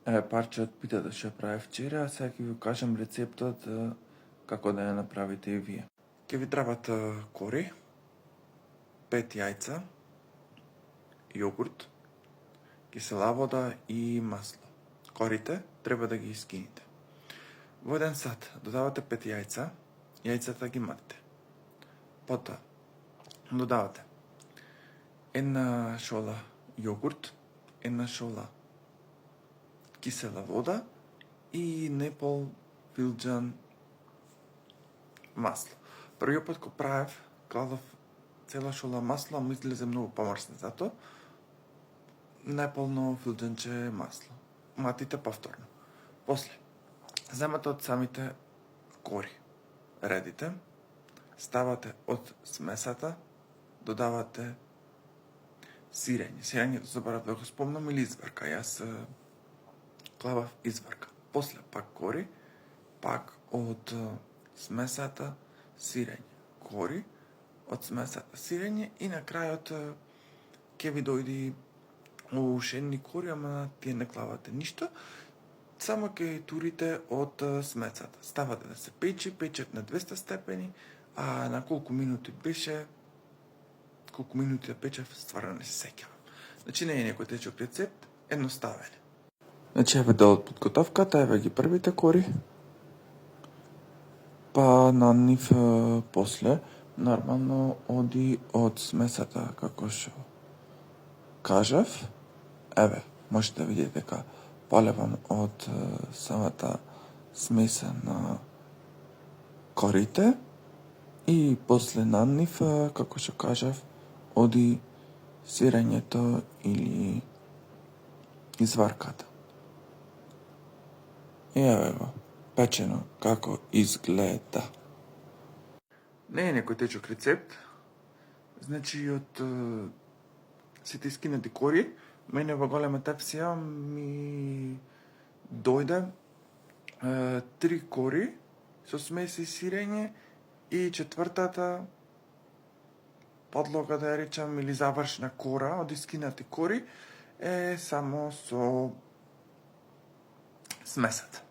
Парче од питата што правев вчера, а сега ќе ви кажам рецептот како да ја направите и вие. Ќе ви требат кори, 5 јајца, јогурт, кисела вода и масло. Корите треба да ги искините. Во еден сат додавате 5 јајца, јајцата ги матите. Потоа додавате една шола јогурт, една шола кисела вода и непол филџан масло. Првиот пат кога правев, кладов цела шола масло, му излезе многу помрсне, затоа неполно филџанче масло. Матите повторно. После, земате од самите кори, редите, ставате од смесата, додавате сирење. Сирењето заборав да го спомнам или изварка. Јас клавав изварка. После пак кори, пак од смесата сирење. Кори, од смесата сирење и на крајот ќе ви дојди ушени кори, ама тие не клавате ништо, само ќе турите од смесата. Ставате да се печат на 200 степени, а на колку минути беше, колку минути да печев, стварно не се сеќавам. Значи не е некој течок рецепт, едноставен. Значи еве дел од подготовката, еве ги првите кори, па на нив после, нормално оди од смесата, како што кажав. Еве, можете да видите дека полевам од самата смеса на корите и после на нив, како што кажав, оди сирењето или изварката. И еве го, печено како изгледа. Не е некој течок рецепт, значи од сите искинати кори, мене во голема тепсија ми дојде 3 кори со смеси сирење и четвртата подлога, да ја речам, или завршна кора од искинати кори е само со смесата.